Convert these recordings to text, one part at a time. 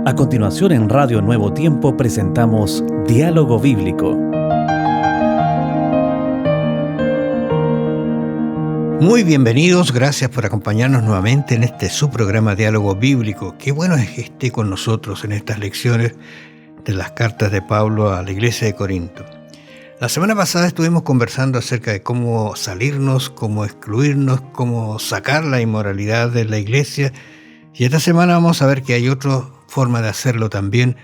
A continuación en Radio Nuevo Tiempo presentamos Diálogo Bíblico. Muy bienvenidos, gracias por acompañarnos nuevamente en este su programa Diálogo Bíblico. Qué bueno es que esté con nosotros en estas lecciones de las cartas de Pablo a la iglesia de Corinto. La semana pasada estuvimos conversando acerca de cómo salirnos, cómo excluirnos, cómo sacar la inmoralidad de la iglesia. Y esta semana vamos a ver que hay otra forma de hacerlo también,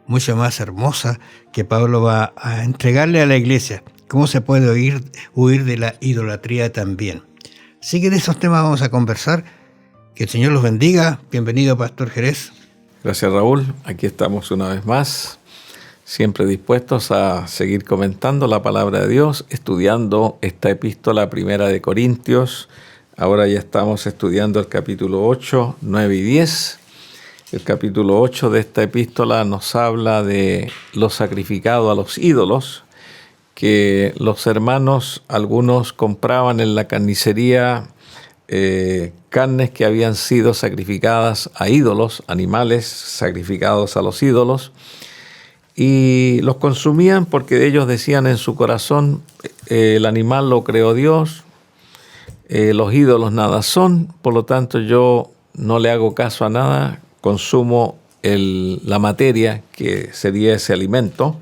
mucho más hermosa, que Pablo va a entregarle a la iglesia. Cómo se puede huir de la idolatría también. Así que de esos temas vamos a conversar. Que el Señor los bendiga. Bienvenido, Pastor Jerez. Gracias, Raúl. Aquí estamos una vez más, siempre dispuestos a seguir comentando la palabra de Dios, estudiando esta epístola primera de Corintios. Ahora ya estamos estudiando el capítulo 8, 9 y 10. El capítulo 8 de esta epístola nos habla de lo sacrificado a los ídolos, que los hermanos, algunos compraban en la carnicería carnes que habían sido sacrificadas a ídolos, animales sacrificados a los ídolos, y los consumían porque ellos decían en su corazón, el animal lo creó Dios, los ídolos nada son, por lo tanto yo no le hago caso a nada, consumo la materia que sería ese alimento.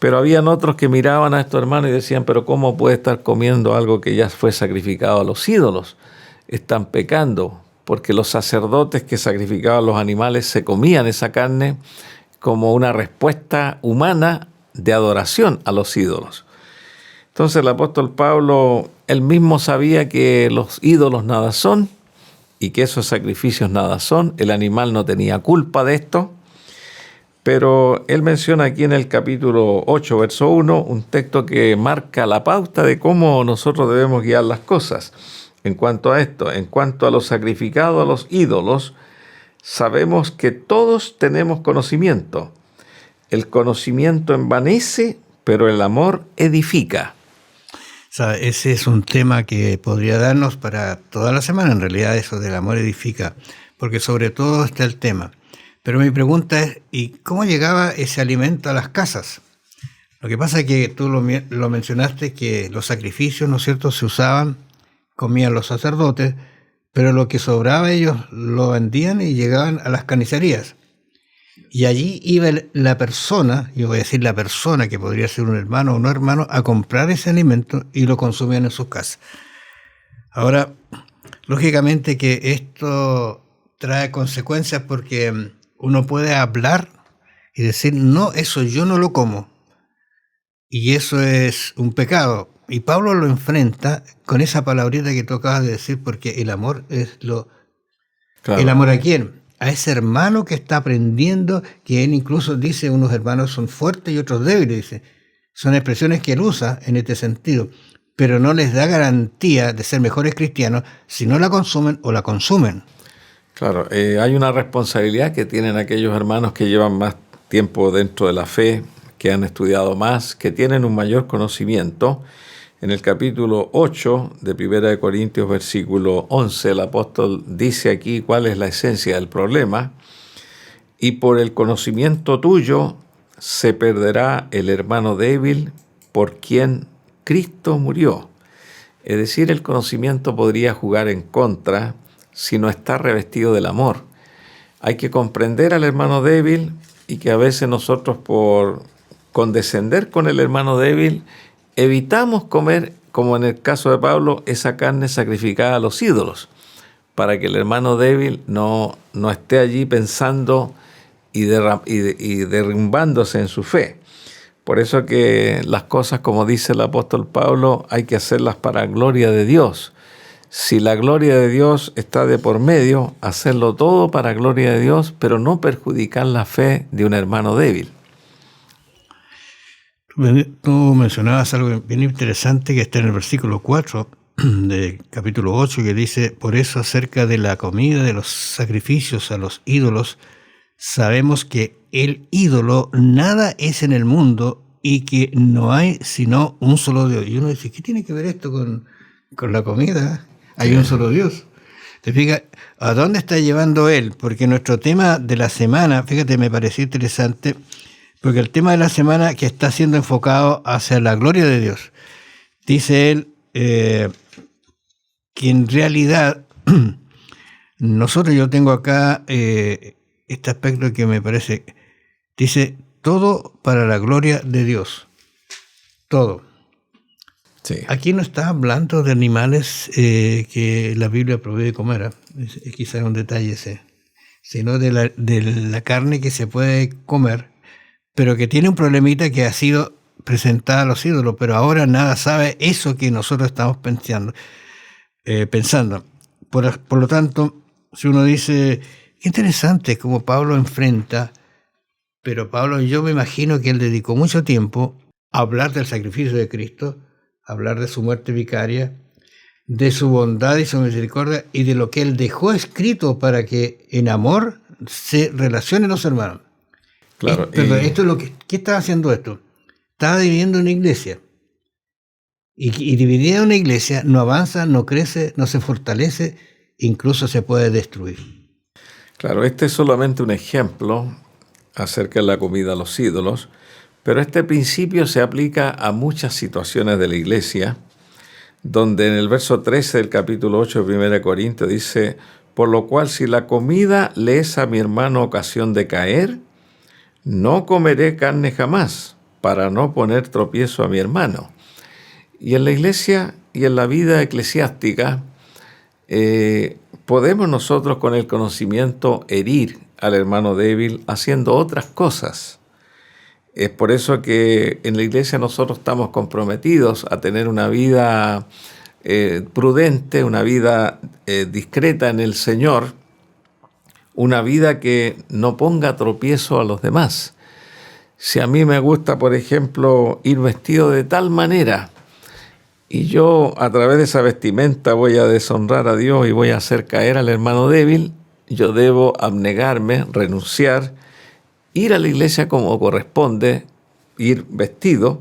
Pero habían otros que miraban a estos hermanos y decían, pero ¿cómo puede estar comiendo algo que ya fue sacrificado a los ídolos? Están pecando, porque los sacerdotes que sacrificaban los animales se comían esa carne como una respuesta humana de adoración a los ídolos. Entonces el apóstol Pablo, él mismo sabía que los ídolos nada son y que esos sacrificios nada son. El animal no tenía culpa de esto. Pero él menciona aquí en el capítulo 8, verso 1, un texto que marca la pauta de cómo nosotros debemos guiar las cosas. En cuanto a esto, en cuanto a lo sacrificado a los ídolos, sabemos que todos tenemos conocimiento. El conocimiento envanece, pero el amor edifica. Ese es un tema que podría darnos para toda la semana, en realidad, eso del amor edifica, porque sobre todo está el tema. Pero mi pregunta es, ¿y cómo llegaba ese alimento a las casas? Lo que pasa es que tú lo mencionaste, que los sacrificios, ¿no es cierto?, se usaban, comían los sacerdotes, pero lo que sobraba ellos lo vendían y llegaban a las carnicerías. Y allí iba la persona, yo voy a decir la persona, que podría ser un hermano o no hermano, a comprar ese alimento y lo consumían en sus casas. Ahora, lógicamente que esto trae consecuencias porque uno puede hablar y decir, no, eso yo no lo como. Y eso es un pecado. Y Pablo lo enfrenta con esa palabrita que tú acabas de decir, porque el amor es lo... Claro. ¿El amor a quién? A ese hermano que está aprendiendo, que él incluso dice, unos hermanos son fuertes y otros débiles, dice. Son expresiones que él usa en este sentido, pero no les da garantía de ser mejores cristianos si no la consumen o la consumen. Claro, hay una responsabilidad que tienen aquellos hermanos que llevan más tiempo dentro de la fe, que han estudiado más, que tienen un mayor conocimiento. En el capítulo 8 de 1 Corintios, versículo 11, el apóstol dice aquí cuál es la esencia del problema. Y por el conocimiento tuyo se perderá el hermano débil por quien Cristo murió. Es decir, el conocimiento podría jugar en contra si no está revestido del amor. Hay que comprender al hermano débil y que a veces nosotros por condescender con el hermano débil evitamos comer, como en el caso de Pablo, esa carne sacrificada a los ídolos, para que el hermano débil no esté allí pensando y derrumbándose en su fe. Por eso que las cosas, como dice el apóstol Pablo, hay que hacerlas para gloria de Dios. Si la gloria de Dios está de por medio, hacerlo todo para gloria de Dios, pero no perjudicar la fe de un hermano débil. Tú mencionabas algo bien interesante que está en el versículo 4 del capítulo 8, que dice, por eso acerca de la comida, de los sacrificios a los ídolos, sabemos que el ídolo nada es en el mundo y que no hay sino un solo Dios. Y uno dice, ¿qué tiene que ver esto con la comida? Hay un solo Dios. ¿Te fijas a dónde está llevando él? Porque nuestro tema de la semana, fíjate, me pareció interesante, porque el tema de la semana que está siendo enfocado hacia la gloria de Dios. Dice él que en realidad yo tengo acá este aspecto que me parece, dice, todo para la gloria de Dios. Todo. Sí. Aquí no está hablando de animales que la Biblia prohíbe de comer, es quizás un detalle ese, sino de la carne que se puede comer, pero que tiene un problemita que ha sido presentada a los ídolos, pero ahora nada sabe eso que nosotros estamos pensando. Por lo tanto, si uno dice, qué interesante cómo Pablo enfrenta, pero Pablo, yo me imagino que él dedicó mucho tiempo a hablar del sacrificio de Cristo, hablar de su muerte vicaria, de su bondad y su misericordia y de lo que él dejó escrito para que en amor se relacionen los hermanos. Claro. Esto es lo que... ¿Qué estaba haciendo esto? Estaba dividiendo una iglesia. Y dividida una iglesia no avanza, no crece, no se fortalece, incluso se puede destruir. Claro, este es solamente un ejemplo acerca de la comida a los ídolos, pero este principio se aplica a muchas situaciones de la iglesia, donde en el verso 13 del capítulo 8 de 1 Corintios dice, por lo cual si la comida le es a mi hermano ocasión de caer, no comeré carne jamás, para no poner tropiezo a mi hermano. Y en la iglesia y en la vida eclesiástica podemos nosotros con el conocimiento herir al hermano débil haciendo otras cosas. Es por eso que en la iglesia nosotros estamos comprometidos a tener una vida prudente, una vida discreta en el Señor, una vida que no ponga tropiezo a los demás. Si a mí me gusta, por ejemplo, ir vestido de tal manera y yo a través de esa vestimenta voy a deshonrar a Dios y voy a hacer caer al hermano débil, yo debo abnegarme, renunciar, ir a la iglesia como corresponde, ir vestido,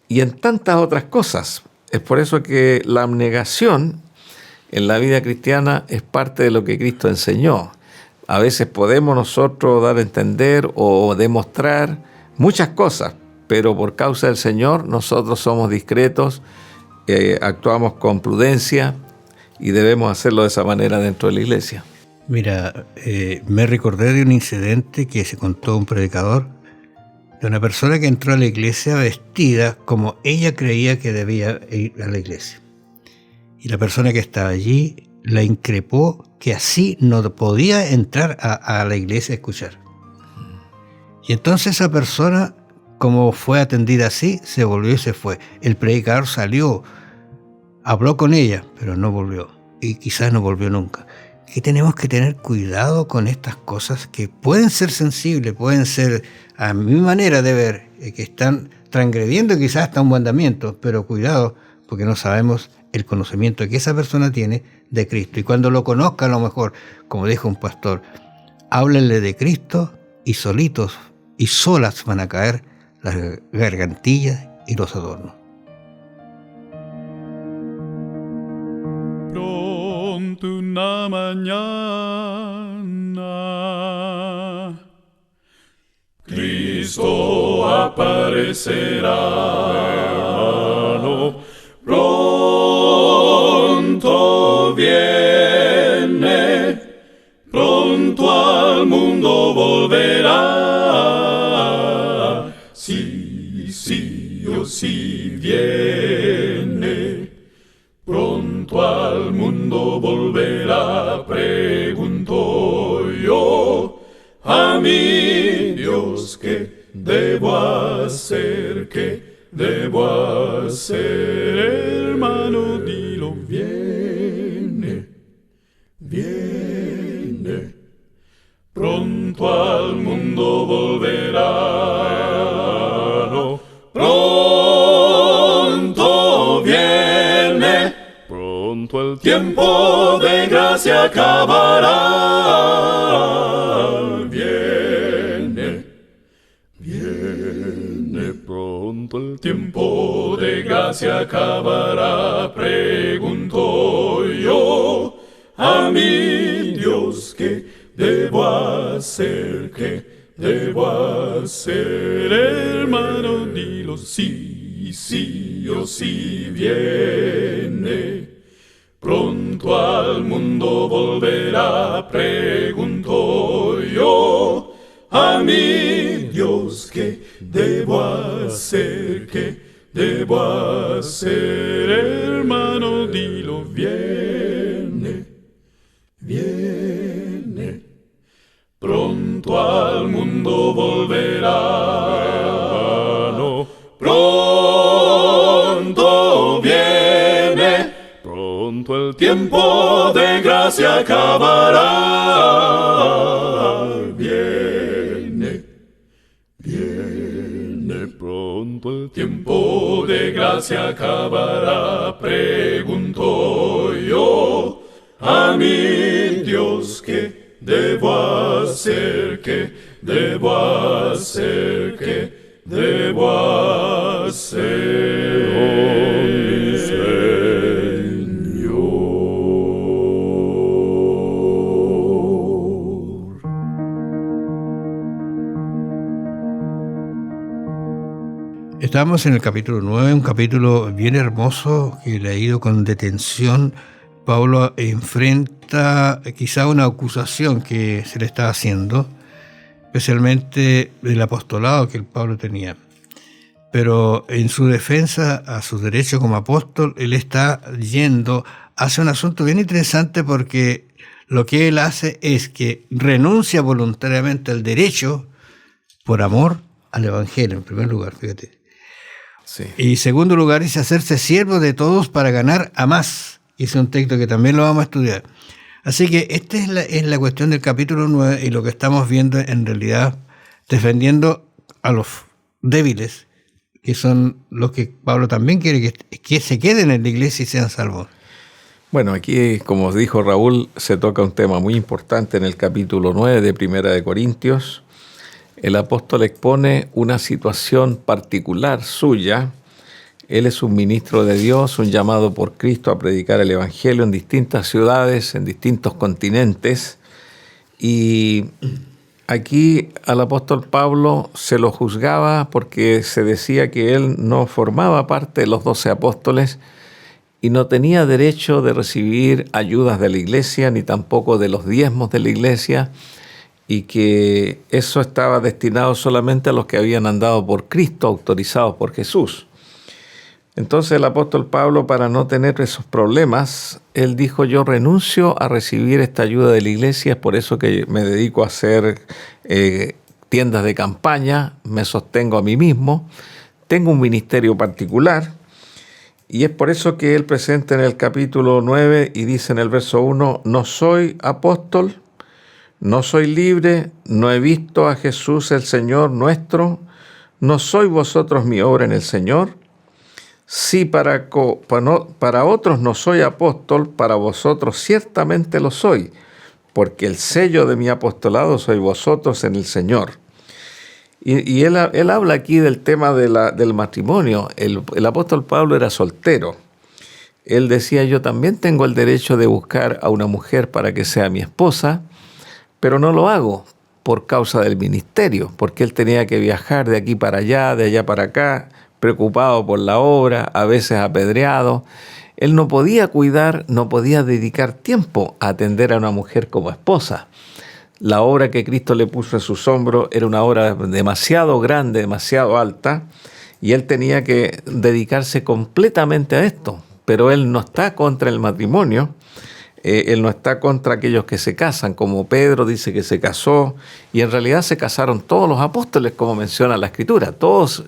y en tantas otras cosas. Es por eso que la abnegación en la vida cristiana es parte de lo que Cristo enseñó. A veces podemos nosotros dar a entender o demostrar muchas cosas, pero por causa del Señor nosotros somos discretos, actuamos con prudencia y debemos hacerlo de esa manera dentro de la iglesia. Mira, me recordé de un incidente que se contó un predicador, de una persona que entró a la iglesia vestida como ella creía que debía ir a la iglesia. Y la persona que estaba allí la increpó que así no podía entrar a la iglesia a escuchar. Y entonces esa persona, como fue atendida así, se volvió y se fue. El predicador salió, habló con ella, pero no volvió. Y quizás no volvió nunca. Que tenemos que tener cuidado con estas cosas que pueden ser sensibles, pueden ser, a mi manera de ver, que están transgrediendo quizás hasta un mandamiento, pero cuidado, porque no sabemos el conocimiento que esa persona tiene de Cristo. Y cuando lo conozca, a lo mejor, como dijo un pastor, háblenle de Cristo y solitos y solas van a caer las gargantillas y los adornos. Una mañana Cristo aparecerá, hermano, pronto viene, pronto al mundo volverá, sí, sí viene, pronto al mundo volverá, pregunto yo a mi Dios, ¿qué debo hacer? ¿Qué debo hacer? Hermano, dilo, viene, viene, pronto al mundo volverá, hermano, pronto viene, pronto el tiempo de gracia acabará. Viene, pronto el tiempo de gracia acabará. Pregunto yo a mí ¿qué debo hacer? ¿Qué debo hacer? Hermano, dilo, sí, sí o sí viene. Pronto al mundo volverá, pregunto yo. A mi Dios, ¿qué debo hacer? ¿Qué debo hacer? Hermano, dilo, viene, viene. Pronto al mundo volverá, hermano. Pronto viene, pronto el tiempo de gracia acabará. Viene, viene, pronto el tiempo de gracia acabará. Pregunto yo a mi Dios, ¿qué debo hacer? ¿Qué debo hacer? ¿Qué debo hacer? Oh, mi Señor. Estamos en el capítulo 9, un capítulo bien hermoso que he leído con detención. Pablo enfrenta quizá una acusación que se le está haciendo, especialmente del apostolado que el Pablo tenía. Pero en su defensa a su derecho como apóstol, él está hace un asunto bien interesante, porque lo que él hace es que renuncia voluntariamente al derecho por amor al Evangelio, en primer lugar, fíjate. Sí. Y en segundo lugar, dice hacerse siervo de todos para ganar a más. Y es un texto que también lo vamos a estudiar. Así que esta es la cuestión del capítulo 9, y lo que estamos viendo en realidad, defendiendo a los débiles, que son los que Pablo también quiere que se queden en la iglesia y sean salvos. Bueno, aquí, como dijo Raúl, se toca un tema muy importante en el capítulo 9 de Primera de Corintios. El apóstol expone una situación particular suya. Él es un ministro de Dios, un llamado por Cristo a predicar el Evangelio en distintas ciudades, en distintos continentes. Y aquí al apóstol Pablo se lo juzgaba porque se decía que él no formaba parte de los 12 apóstoles y no tenía derecho de recibir ayudas de la iglesia, ni tampoco de los diezmos de la iglesia, y que eso estaba destinado solamente a los que habían andado por Cristo, autorizados por Jesús. Entonces el apóstol Pablo, para no tener esos problemas, él dijo: yo renuncio a recibir esta ayuda de la iglesia, es por eso que me dedico a hacer tiendas de campaña, me sostengo a mí mismo, tengo un ministerio particular, y es por eso que él presenta en el capítulo 9 y dice en el verso 1, no soy apóstol, no soy libre, no he visto a Jesús el Señor nuestro, no sois vosotros mi obra en el Señor. Sí, para otros no soy apóstol, para vosotros ciertamente lo soy, porque el sello de mi apostolado sois vosotros en el Señor. Y él habla aquí del tema del matrimonio. El apóstol Pablo era soltero. Él decía: yo también tengo el derecho de buscar a una mujer para que sea mi esposa, pero no lo hago por causa del ministerio, porque él tenía que viajar de aquí para allá, de allá para acá, preocupado por la obra, a veces apedreado. Él no podía cuidar, no podía dedicar tiempo a atender a una mujer como esposa. La obra que Cristo le puso en sus hombros era una obra demasiado grande, demasiado alta, y él tenía que dedicarse completamente a esto. Pero él no está contra el matrimonio, él no está contra aquellos que se casan, como Pedro dice que se casó, y en realidad se casaron todos los apóstoles, como menciona la Escritura, todos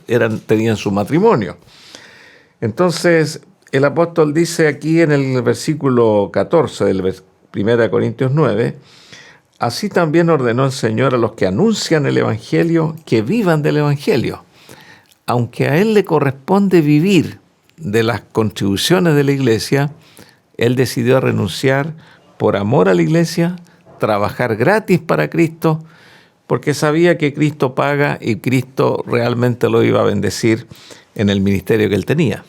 tenían su matrimonio. Entonces, el apóstol dice aquí en el versículo 14 del 1 Corintios 9, así también ordenó el Señor a los que anuncian el Evangelio que vivan del Evangelio. Aunque a él le corresponde vivir de las contribuciones de la iglesia, él decidió renunciar por amor a la iglesia, trabajar gratis para Cristo, porque sabía que Cristo paga y Cristo realmente lo iba a bendecir en el ministerio que él tenía.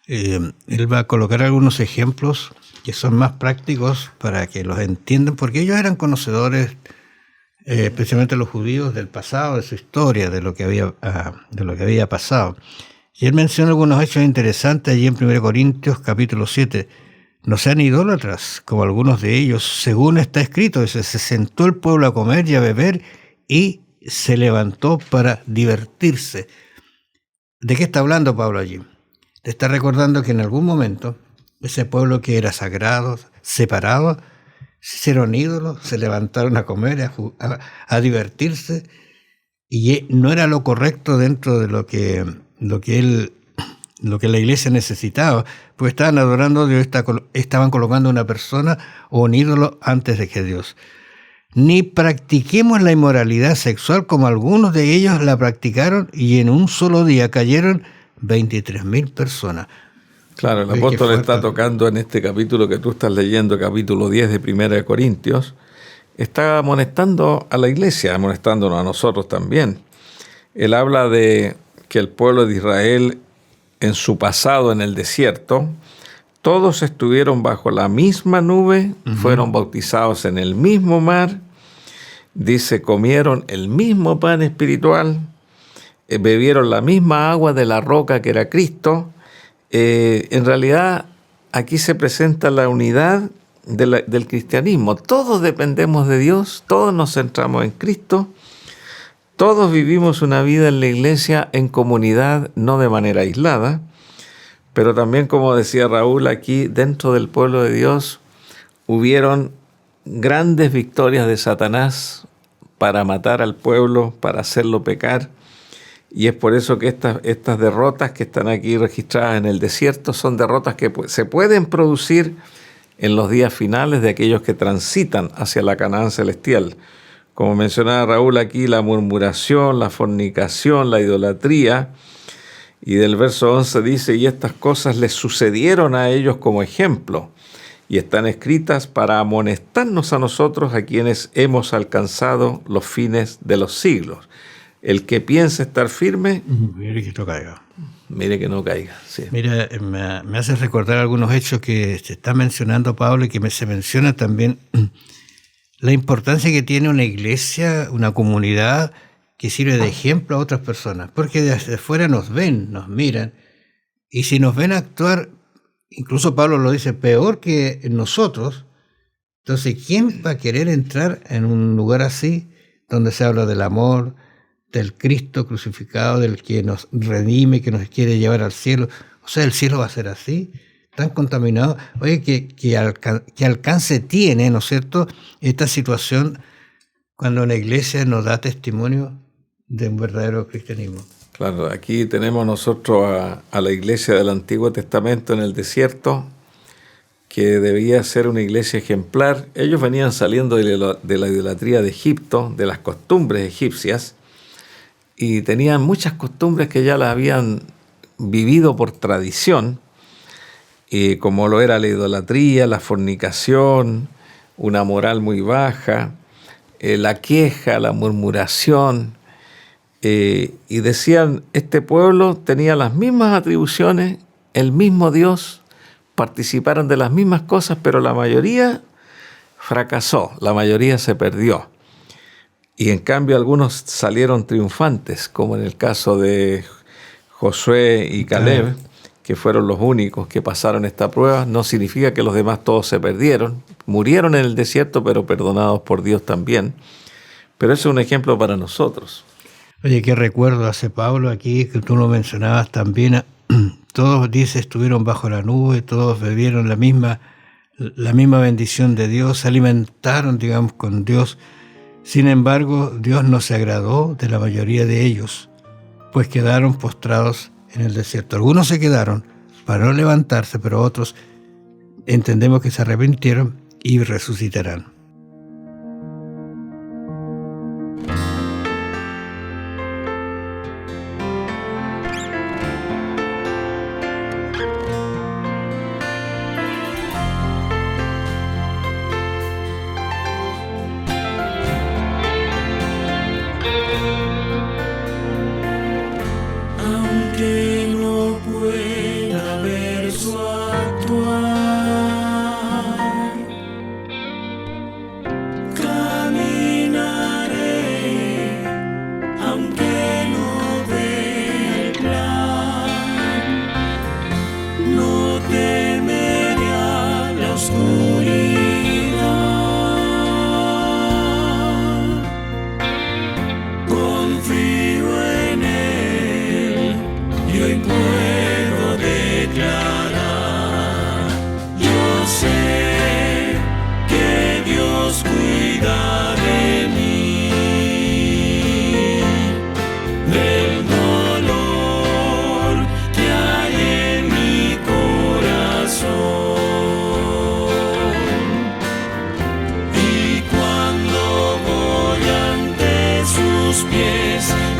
Él va a colocar algunos ejemplos que son más prácticos para que los entiendan, porque ellos eran conocedores, especialmente los judíos, del pasado, de su historia, de lo que había pasado. Y él menciona algunos hechos interesantes allí en 1 Corintios capítulo 7. No sean idólatras, como algunos de ellos, según está escrito, dice, se sentó el pueblo a comer y a beber y se levantó para divertirse. ¿De qué está hablando Pablo allí? Le está recordando que en algún momento ese pueblo que era sagrado, separado, se hicieron ídolos, se levantaron a comer, a divertirse, y no era lo correcto dentro de lo que la iglesia necesitaba, pues estaban adorando a Dios, estaban colocando una persona o un ídolo antes de que Dios. Ni practiquemos la inmoralidad sexual como algunos de ellos la practicaron y en un solo día cayeron 23,000 personas. Claro, el apóstol está tocando en este capítulo que tú estás leyendo, capítulo 10 de 1 Corintios, está amonestando a la iglesia, amonestándonos a nosotros también. Él habla de que el pueblo de Israel en su pasado en el desierto, todos estuvieron bajo la misma nube, fueron bautizados en el mismo mar, dice, comieron el mismo pan espiritual, bebieron la misma agua de la roca que era Cristo. En realidad, aquí se presenta la unidad del cristianismo. Todos dependemos de Dios, todos nos centramos en Cristo, todos vivimos una vida en la iglesia en comunidad, no de manera aislada, pero también, como decía Raúl, aquí dentro del pueblo de Dios hubieron grandes victorias de Satanás para matar al pueblo, para hacerlo pecar. Y es por eso que estas derrotas que están aquí registradas en el desierto son derrotas que se pueden producir en los días finales de aquellos que transitan hacia la Canaán celestial. Como mencionaba Raúl aquí, la murmuración, la fornicación, la idolatría. Y del verso 11 dice, y estas cosas les sucedieron a ellos como ejemplo, y están escritas para amonestarnos a nosotros, a quienes hemos alcanzado los fines de los siglos. El que piensa estar firme, mire que no caiga. Mire que no caiga. Sí. Mira, me hace recordar algunos hechos que se está mencionando Pablo y que se menciona también la importancia que tiene una iglesia, una comunidad que sirve de ejemplo a otras personas, porque desde afuera nos ven, nos miran, y si nos ven actuar, incluso Pablo lo dice, peor que nosotros, entonces ¿quién va a querer entrar en un lugar así, donde se habla del amor, del Cristo crucificado, del que nos redime, que nos quiere llevar al cielo? O sea, el cielo va a ser así, tan contaminado. Oye, que alcance tiene, ¿no es cierto?, esta situación cuando una iglesia nos da testimonio de un verdadero cristianismo. Claro, aquí tenemos nosotros a la iglesia del Antiguo Testamento en el desierto, que debía ser una iglesia ejemplar. Ellos venían saliendo de la idolatría de Egipto, de las costumbres egipcias, y tenían muchas costumbres que ya las habían vivido por tradición, como lo era la idolatría, la fornicación, una moral muy baja, la queja, la murmuración, y decían, este pueblo tenía las mismas atribuciones, el mismo Dios, participaron de las mismas cosas, pero la mayoría fracasó, la mayoría se perdió. Y en cambio algunos salieron triunfantes, como en el caso de Josué y Caleb, que fueron los únicos que pasaron esta prueba. No significa que los demás todos se perdieron, murieron en el desierto, pero perdonados por Dios también. Pero eso es un ejemplo para nosotros. Oye, qué recuerdo hace Pablo aquí, que tú lo mencionabas también. Todos, dice, estuvieron bajo la nube, todos bebieron la misma bendición de Dios, se alimentaron, digamos, con Dios. Sin embargo, Dios no se agradó de la mayoría de ellos, pues quedaron postrados en el desierto. Algunos se quedaron para no levantarse, pero otros entendemos que se arrepintieron y resucitarán. Aunque no pueda ver su actuar,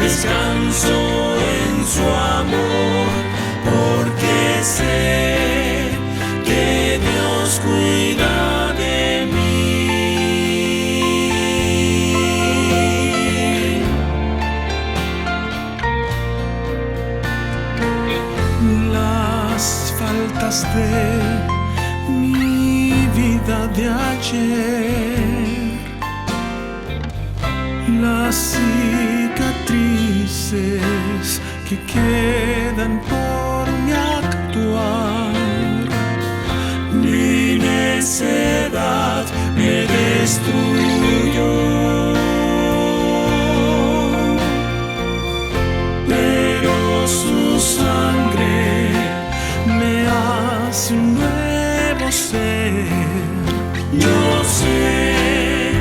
descanso en su amor, porque sé que Dios cuida de mí. Las faltas de mi vida de ayer, las cicatrices que quedan por mi actuar, mi necedad me destruyó, pero su sangre me hace un nuevo ser. Yo sé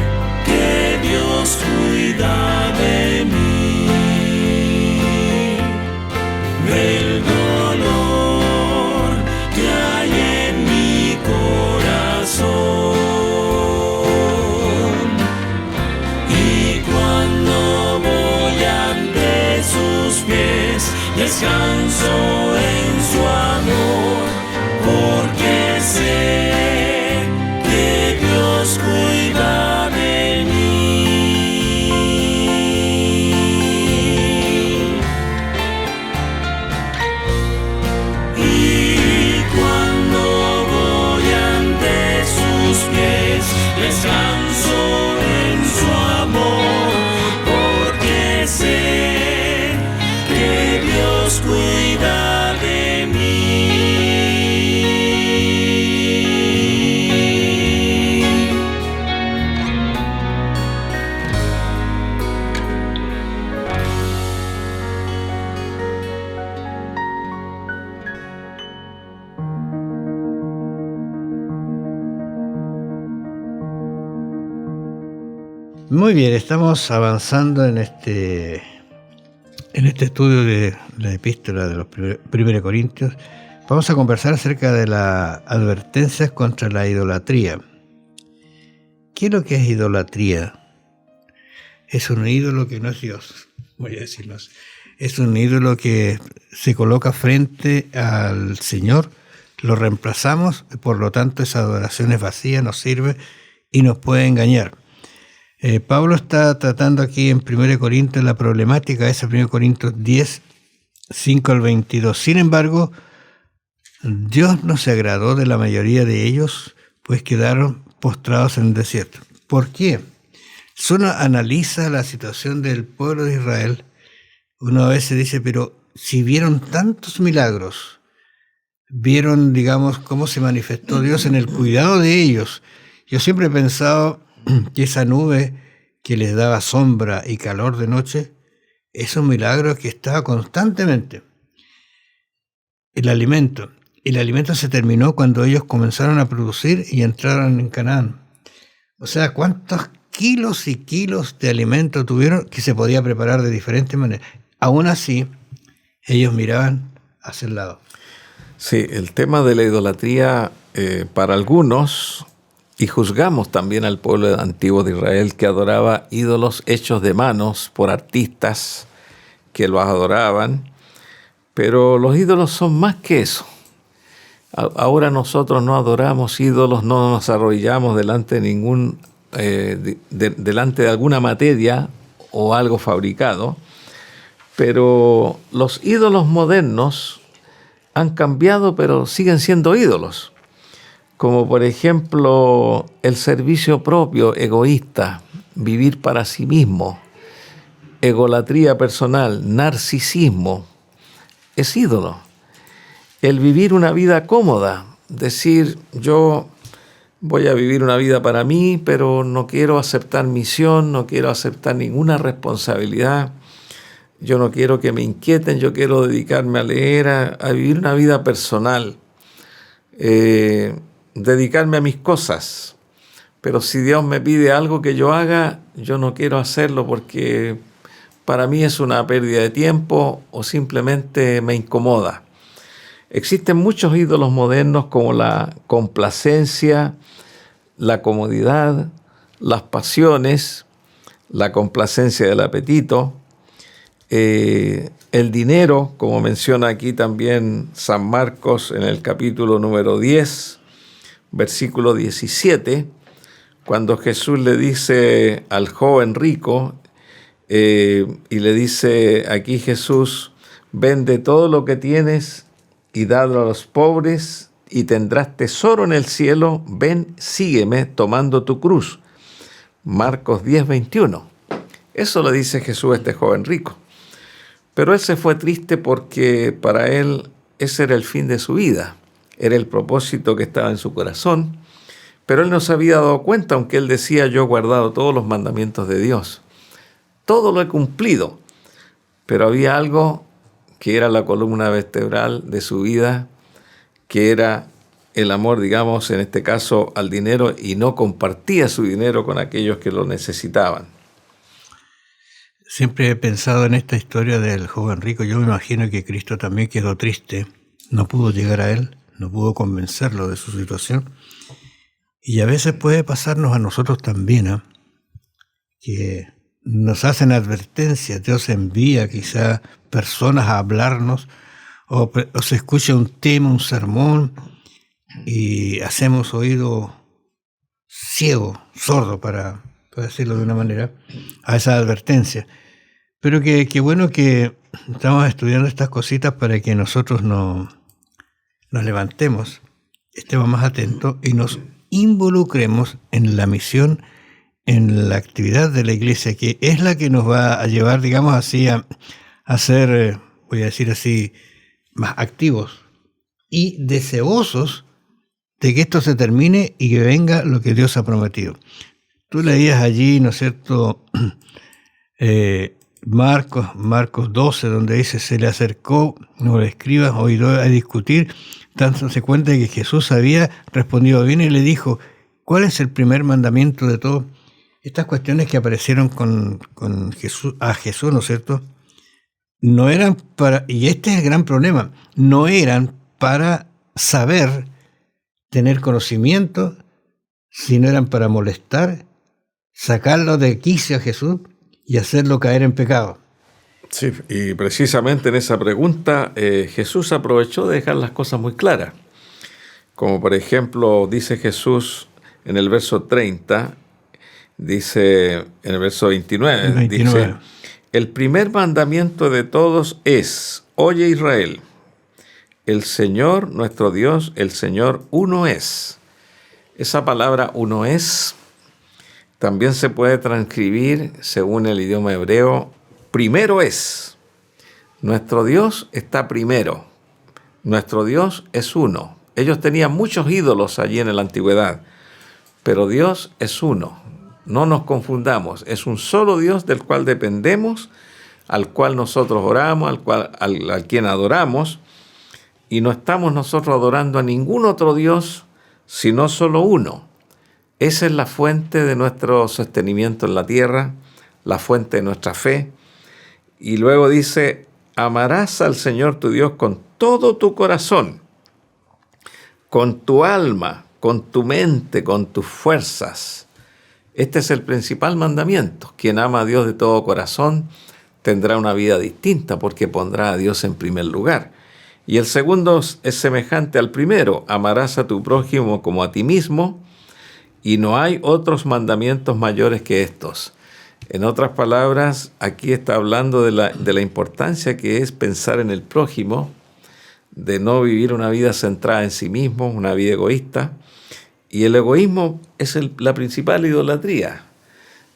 que Dios cuida de mí, del dolor que hay en mi corazón. Y cuando voy ante sus pies, descanso en su amor, porque sé que Dios cuida de mí. Y cuando voy ante sus pies, descanso en su amor, porque sé que Dios cuida de mí. Muy bien, estamos avanzando en este estudio de la epístola de los 1 Corintios. Vamos a conversar acerca de las advertencias contra la idolatría. ¿Qué es lo que es idolatría? Es un ídolo que no es Dios, voy a decirlo así. Es un ídolo que se coloca frente al Señor, lo reemplazamos, por lo tanto esa adoración es vacía, nos sirve y nos puede engañar. Pablo está tratando aquí en 1 Corintios la problemática de ese 1 Corintios 10, 5 al 22. Sin embargo, Dios no se agradó de la mayoría de ellos, pues quedaron postrados en el desierto. ¿Por qué? Si uno analiza la situación del pueblo de Israel, uno a veces dice, pero si vieron tantos milagros, vieron, digamos, cómo se manifestó Dios en el cuidado de ellos. Yo siempre he pensado que esa nube que les daba sombra y calor de noche es un milagro que estaba constantemente. El alimento se terminó cuando ellos comenzaron a producir y entraron en Canaán. O sea, ¿cuántos kilos y kilos de alimento tuvieron que se podía preparar de diferentes maneras? Aún así, ellos miraban hacia el lado. Sí, el tema de la idolatría para algunos, y juzgamos también al pueblo antiguo de Israel que adoraba ídolos hechos de manos por artistas que los adoraban, pero los ídolos son más que eso. Ahora nosotros no adoramos ídolos, no nos arrodillamos delante de delante de alguna materia o algo fabricado, pero los ídolos modernos han cambiado, pero siguen siendo ídolos. Como por ejemplo el servicio propio, egoísta, vivir para sí mismo, egolatría personal, narcisismo, es ídolo. El vivir una vida cómoda, decir yo voy a vivir una vida para mí, pero no quiero aceptar misión, no quiero aceptar ninguna responsabilidad, yo no quiero que me inquieten, yo quiero dedicarme a leer, a vivir una vida personal, dedicarme a mis cosas. Pero si Dios me pide algo que yo haga, yo no quiero hacerlo porque para mí es una pérdida de tiempo o simplemente me incomoda. Existen muchos ídolos modernos como la complacencia, la comodidad, las pasiones, la complacencia del apetito, el dinero, como menciona aquí también San Marcos en el capítulo número 10, versículo 17, cuando Jesús le dice al joven rico, y le dice aquí Jesús, vende todo lo que tienes y dadlo a los pobres y tendrás tesoro en el cielo, ven, sígueme tomando tu cruz. Marcos 10, 21. Eso le dice Jesús a este joven rico. Pero él se fue triste porque para él ese era el fin de su vida, era el propósito que estaba en su corazón, pero él no se había dado cuenta, aunque él decía, yo he guardado todos los mandamientos de Dios, todo lo he cumplido, pero había algo que era la columna vertebral de su vida, que era el amor, digamos, en este caso al dinero, y no compartía su dinero con aquellos que lo necesitaban. Siempre he pensado en esta historia del joven rico. Yo me imagino que Cristo también quedó triste, no pudo llegar a él, no pudo convencerlo de su situación. Y a veces puede pasarnos a nosotros también, que nos hacen advertencias, Dios envía quizá personas a hablarnos, o se escucha un tema, un sermón, y hacemos oído ciego, sordo, para decirlo de una manera, a esa advertencia. Pero que bueno que estamos estudiando estas cositas para que nosotros nos levantemos, estemos más atentos y nos involucremos en la misión, en la actividad de la iglesia, que es la que nos va a llevar, digamos así, a ser, voy a decir así, más activos y deseosos de que esto se termine y que venga lo que Dios ha prometido. Tú leías allí, ¿no es cierto?, Marcos 12, donde dice, se le acercó, no lo escribas, oidor a discutir, dándose cuenta de que Jesús había respondido bien y le dijo, ¿cuál es el primer mandamiento de todo? Estas cuestiones que aparecieron con Jesús, ¿no es cierto?, no eran para, y este es el gran problema, no eran para saber, tener conocimiento, sino eran para molestar, sacarlo de quicio a Jesús y hacerlo caer en pecado. Sí, y precisamente en esa pregunta Jesús aprovechó de dejar las cosas muy claras. Como por ejemplo dice Jesús en el verso 30, dice en el verso 29. Dice, el primer mandamiento de todos es, oye Israel, el Señor nuestro Dios, el Señor uno es. Esa palabra uno es también se puede transcribir según el idioma hebreo, primero es. Nuestro Dios está primero. Nuestro Dios es uno. Ellos tenían muchos ídolos allí en la antigüedad, pero Dios es uno. No nos confundamos. Es un solo Dios del cual dependemos, al cual nosotros oramos, al quien adoramos, y no estamos nosotros adorando a ningún otro Dios, sino solo uno. Esa es la fuente de nuestro sostenimiento en la tierra, la fuente de nuestra fe. Y luego dice, amarás al Señor tu Dios con todo tu corazón, con tu alma, con tu mente, con tus fuerzas. Este es el principal mandamiento. Quien ama a Dios de todo corazón tendrá una vida distinta porque pondrá a Dios en primer lugar. Y el segundo es semejante al primero, amarás a tu prójimo como a ti mismo, y no hay otros mandamientos mayores que estos. En otras palabras, aquí está hablando de la importancia que es pensar en el prójimo, de no vivir una vida centrada en sí mismo, una vida egoísta. Y el egoísmo es la principal idolatría.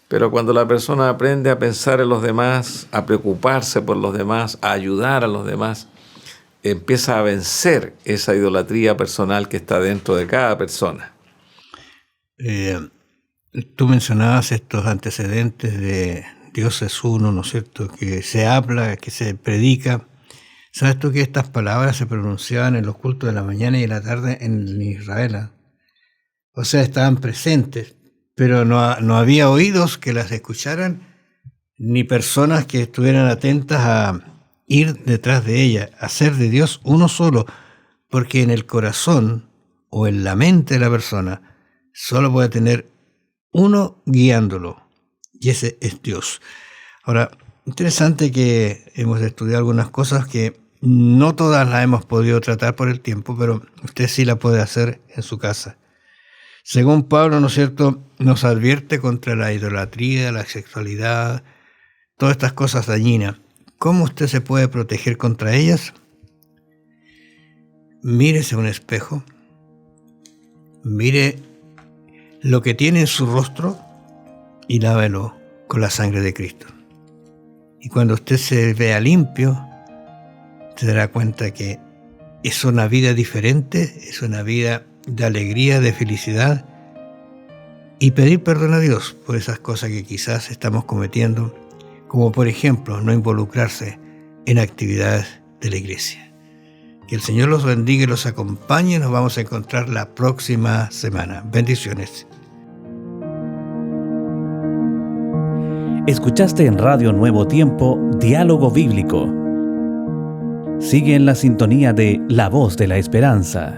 Pero cuando la persona aprende a pensar en los demás, a preocuparse por los demás, a ayudar a los demás, empieza a vencer esa idolatría personal que está dentro de cada persona. Tú mencionabas estos antecedentes de Dios es uno, ¿no es cierto?, que se habla, que se predica. ¿Sabes tú que estas palabras se pronunciaban en los cultos de la mañana y de la tarde en Israel? O sea, estaban presentes, pero no había oídos que las escucharan, ni personas que estuvieran atentas a ir detrás de ella, a hacer de Dios uno solo, porque en el corazón o en la mente de la persona solo puede tener uno guiándolo, y ese es Dios. Ahora, Interesante que hemos estudiado algunas cosas que no todas las hemos podido tratar por el tiempo, pero usted sí la puede hacer en su casa. Según Pablo, ¿no es cierto?, nos advierte contra la idolatría, la sexualidad, todas estas cosas dañinas. ¿Cómo usted se puede proteger contra ellas? Mírese a un espejo, mire lo que tiene en su rostro y lávelo con la sangre de Cristo. Y cuando usted se vea limpio, se dará cuenta que es una vida diferente, es una vida de alegría, de felicidad, y pedir perdón a Dios por esas cosas que quizás estamos cometiendo, como por ejemplo no involucrarse en actividades de la iglesia. Que el Señor los bendiga y los acompañe. Nos vamos a encontrar la próxima semana. Bendiciones. Escuchaste en Radio Nuevo Tiempo, Diálogo Bíblico. Sigue en la sintonía de La Voz de la Esperanza.